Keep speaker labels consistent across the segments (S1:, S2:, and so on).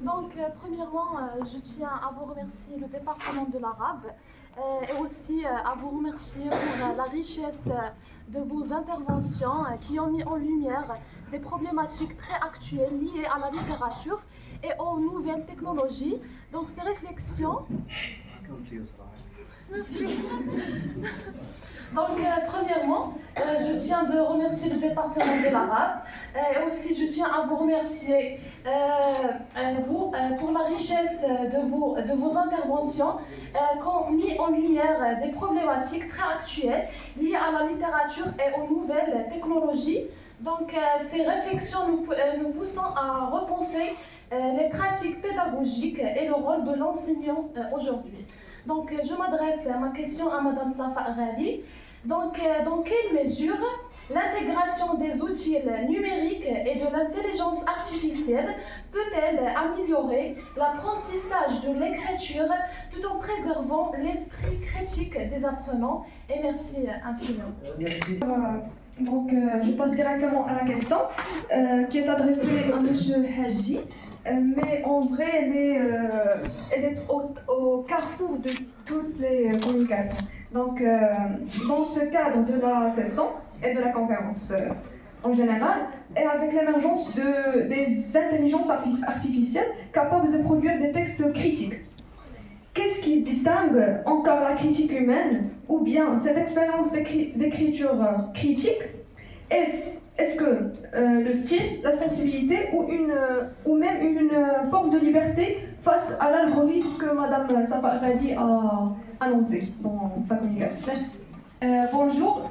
S1: Premièrement, je tiens à vous remercier le département de l'arabe et aussi à vous remercier pour la richesse de vos interventions qui ont mis en lumière des problématiques très actuelles liées à la littérature et aux nouvelles technologies. Donc, ces réflexions... Merci. Premièrement, je tiens de remercier le département de l'arabe et aussi je tiens à vous remercier pour la richesse de vos interventions qui ont mis en lumière des problématiques très actuelles liées à la littérature et aux nouvelles technologies. Donc, ces réflexions nous poussent à repenser les pratiques pédagogiques et le rôle de l'enseignant aujourd'hui. Donc, je m'adresse ma question à Madame Safa Ghali. Donc, dans quelle mesure l'intégration des outils numériques et de l'intelligence artificielle peut-elle améliorer l'apprentissage de l'écriture tout en préservant l'esprit critique des apprenants? Et merci infiniment.
S2: Merci. Je passe directement à la question qui est adressée à M. Haji. Mais en vrai, elle est au carrefour de toutes les communications. Donc, dans ce cadre de la session et de la conférence en général, et avec l'émergence des intelligences artificielles capables de produire des textes critiques, qu'est-ce qui distingue encore la critique humaine ou bien cette expérience d'écriture critique? Est-ce que le style, la sensibilité ou même une forme de liberté face à l'algorithme que Mme Safa Ghali a annoncé dans sa communication?
S3: Merci. Bonjour,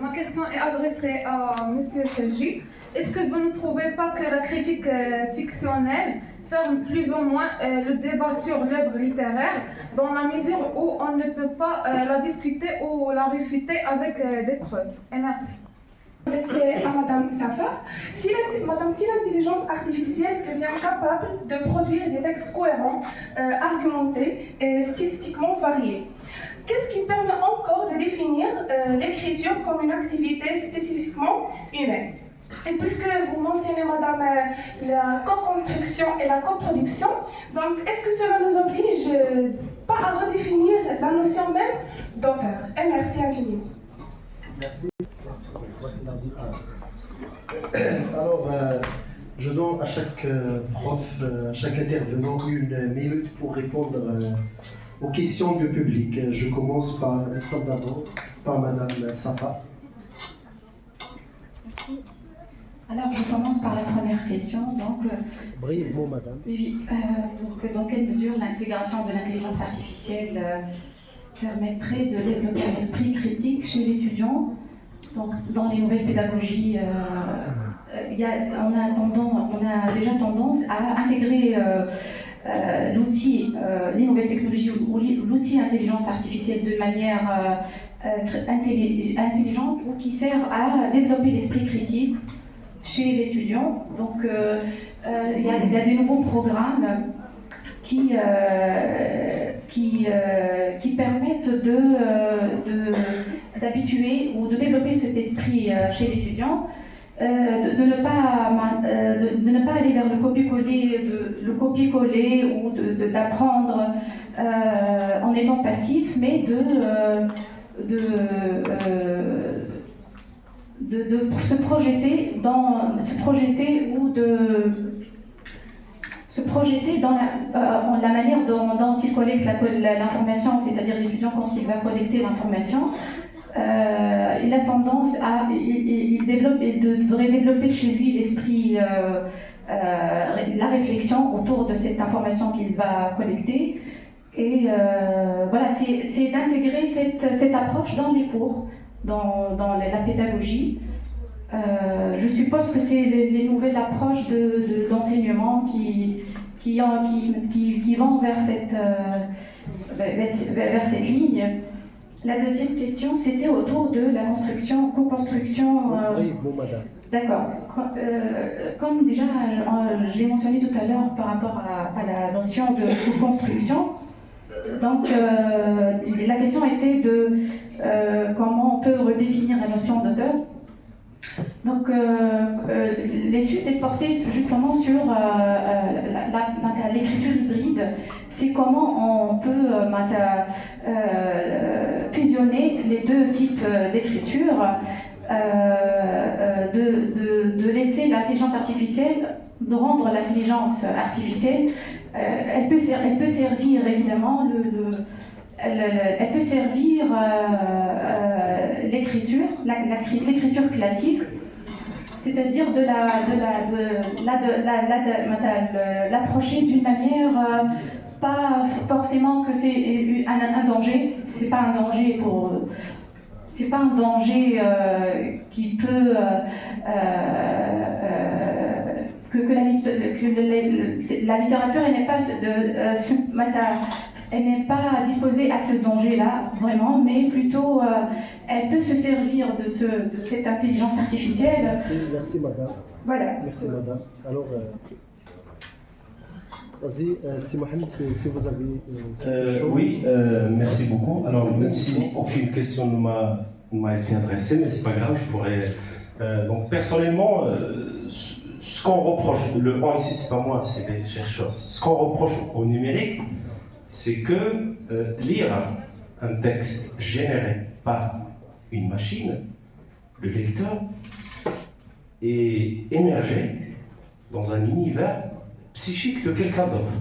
S3: ma question est adressée à M. Haji. Est-ce que vous ne trouvez pas que la critique fictionnelle ferme plus ou moins le débat sur l'œuvre littéraire dans la mesure où on ne peut pas la discuter ou la réfuter avec des preuves? Et merci.
S4: C'est à Madame Safa. Si l'intelligence artificielle devient capable de produire des textes cohérents, argumentés et stylistiquement variés, qu'est-ce qui permet encore de définir l'écriture comme une activité spécifiquement humaine? Et puisque vous mentionnez, Madame, la co-construction et la coproduction, donc est-ce que cela nous oblige pas à redéfinir la notion même d'auteur? Et merci infiniment.
S5: Merci. Alors, je donne à chaque prof, à chaque intervenant une minute pour répondre aux questions du public. Je commence d'abord par Madame Safa.
S6: Merci. Alors, je commence par la première question.
S5: Brièvement, Madame.
S6: Oui, dans quelle mesure l'intégration de l'intelligence artificielle permettrait de développer un esprit critique chez l'étudiant? Donc, dans les nouvelles pédagogies, on a déjà tendance à intégrer l'outil, les nouvelles technologies ou l'outil intelligence artificielle de manière intelligente ou qui sert à développer l'esprit critique chez l'étudiant. Donc, il y a de nouveaux programmes qui permettent d'habituer ou de développer cet esprit chez l'étudiant, de ne pas aller vers le copier-coller ou d'apprendre en étant passif, mais de se projeter dans la manière dont il collecte l'information, c'est-à-dire l'étudiant quand il va collecter l'information. Il a tendance il devrait développer chez lui l'esprit, la réflexion autour de cette information qu'il va collecter. Et voilà, c'est d'intégrer cette approche dans les cours, dans la pédagogie. Je suppose que c'est les nouvelles approches d'enseignement qui vont vers cette ligne. La deuxième question, c'était autour de la co-construction. D'accord. Comme déjà, je l'ai mentionné tout à l'heure par rapport à la notion de co-construction. Donc, la question était de comment on peut redéfinir la notion d'auteur. Donc, l'étude est portée justement sur la l'écriture hybride, c'est comment on peut fusionner les deux types d'écriture, de laisser l'intelligence artificielle, de rendre l'intelligence artificielle, elle peut servir évidemment elle peut servir l'écriture, l'écriture classique, c'est-à-dire de l'approcher d'une manière pas forcément que c'est un danger, c'est pas un danger c'est pas un danger qui peut la littérature elle n'est pas elle n'est pas disposée à ce danger-là, vraiment, mais plutôt elle peut se servir de cette intelligence artificielle.
S5: Merci madame.
S6: Voilà.
S5: Merci madame. Alors, vas-y, si Mohamed, si vous avez quelque chose.
S7: Oui, merci beaucoup. Alors, même si aucune question ne m'a été adressée, mais c'est pas grave, je pourrais. Donc, personnellement, ce qu'on reproche, le on ici, c'est pas moi, c'est les chercheurs. Ce qu'on reproche au numérique, c'est que lire un texte généré par une machine, le lecteur est émergé dans un univers psychique de quelqu'un d'autre.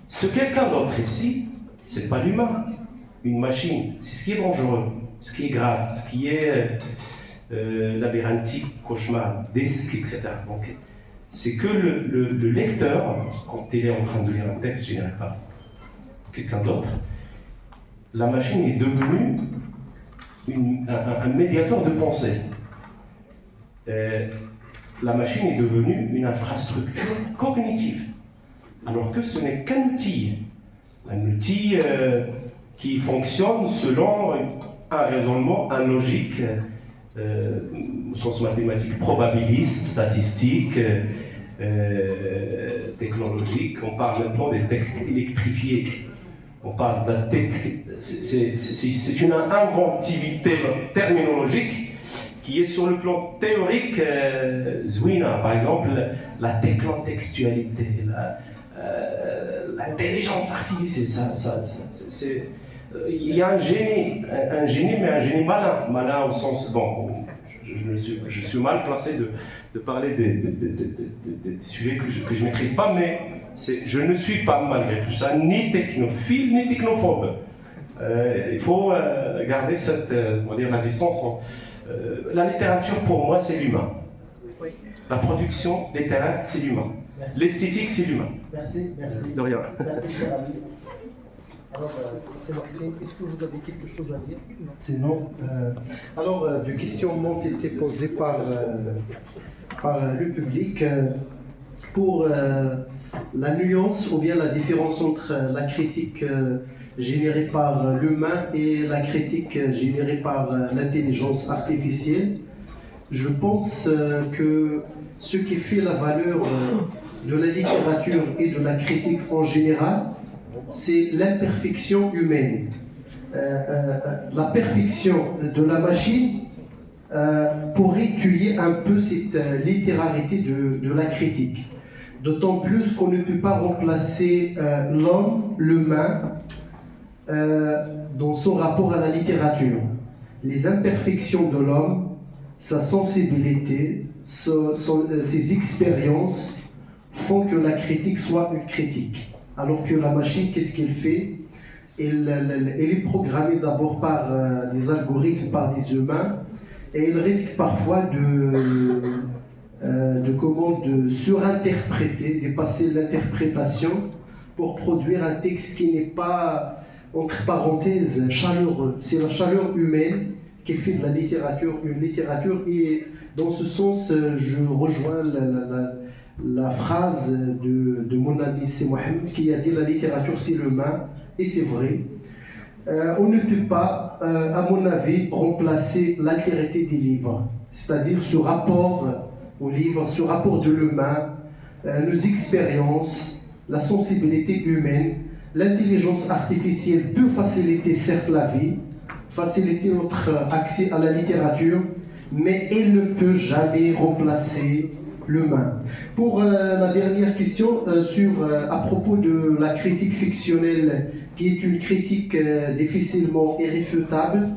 S7: Ce quelqu'un d'autre ici, c'est pas l'humain. Une machine, c'est ce qui est dangereux, ce qui est grave, ce qui est labyrinthique, cauchemardesque, etc. Donc, c'est que le lecteur, quand il est en train de lire un texte généré par quelqu'un d'autre, la machine est devenue un médiateur de pensée. La machine est devenue une infrastructure cognitive, alors que ce n'est qu'un outil qui fonctionne selon un raisonnement, une logique, au sens mathématique, probabiliste, statistique, technologique. On parle maintenant des textes électrifiés. On parle c'est une inventivité terminologique qui est sur le plan théorique zouina. Par exemple, la technotextualité, l'intelligence artificielle, il y a un génie, mais un génie malin au sens, bon, je suis mal placé de parler des sujets que je ne maîtrise pas, mais je ne suis pas malgré tout ça ni technophile ni technophobe. Il faut garder on va dire, la distance. La littérature pour moi c'est l'humain. La production littéraire c'est l'humain. L'esthétique c'est l'humain.
S5: Merci.
S7: De rien.
S5: Merci cher ami. Alors, c'est Maxime, est-ce que vous avez quelque chose à dire? Sinon, alors, des questions m'ont été posées par le public pour la nuance ou bien la différence entre la critique générée par l'humain et la critique générée par l'intelligence artificielle. Je pense que ce qui fait la valeur de la littérature et de la critique en général, c'est l'imperfection humaine. La perfection de la machine pourrait tuer un peu cette littérarité de la critique. D'autant plus qu'on ne peut pas remplacer l'homme, l'humain, dans son rapport à la littérature. Les imperfections de l'homme, sa sensibilité, ses expériences font que la critique soit une critique. Alors que la machine, qu'est-ce qu'elle fait? Elle est programmée d'abord par des algorithmes, par des humains, et elle risque parfois de surinterpréter, dépasser l'interprétation pour produire un texte qui n'est pas, entre parenthèses, chaleureux. C'est la chaleur humaine qui fait de la littérature une littérature, et dans ce sens, je rejoins la phrase de mon ami c'est Mohamed qui a dit la littérature c'est l'humain, et c'est vrai. On ne peut pas, à mon avis, remplacer l'altérité des livres, c'est-à-dire ce rapport au livre, ce rapport de l'humain, nos expériences, la sensibilité humaine. L'intelligence artificielle peut faciliter certes la vie, faciliter notre accès à la littérature, mais elle ne peut jamais remplacer l'humain. Pour la dernière question à propos de la critique fictionnelle, qui est une critique difficilement irréfutable,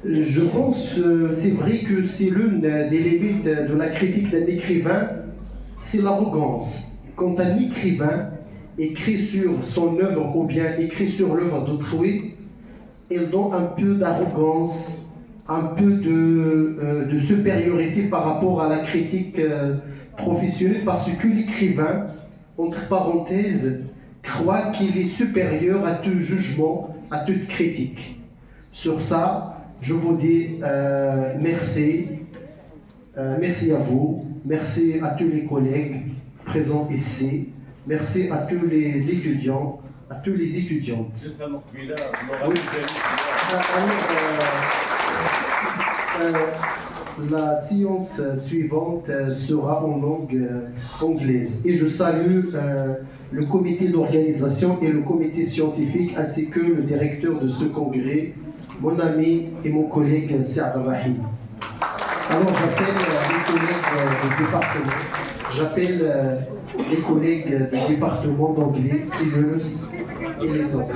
S5: je pense c'est vrai que c'est l'une des limites de la critique d'un écrivain, c'est l'arrogance. Quand un écrivain écrit sur son œuvre ou bien écrit sur l'œuvre d'autrui, il donne un peu d'arrogance, un peu de supériorité par rapport à la critique professionnelle, parce que l'écrivain, entre parenthèses, croit qu'il est supérieur à tout jugement, à toute critique. Sur ça, je vous dis merci. Merci à vous, merci à tous les collègues présents ici, merci à tous les étudiants, à tous les étudiantes. Oui. La séance suivante sera en langue anglaise. Et je salue le comité d'organisation et le comité scientifique, ainsi que le directeur de ce congrès, mon ami et mon collègue Saad Rahim. Alors j'appelle les collègues du département d'anglais, Sirius et les autres.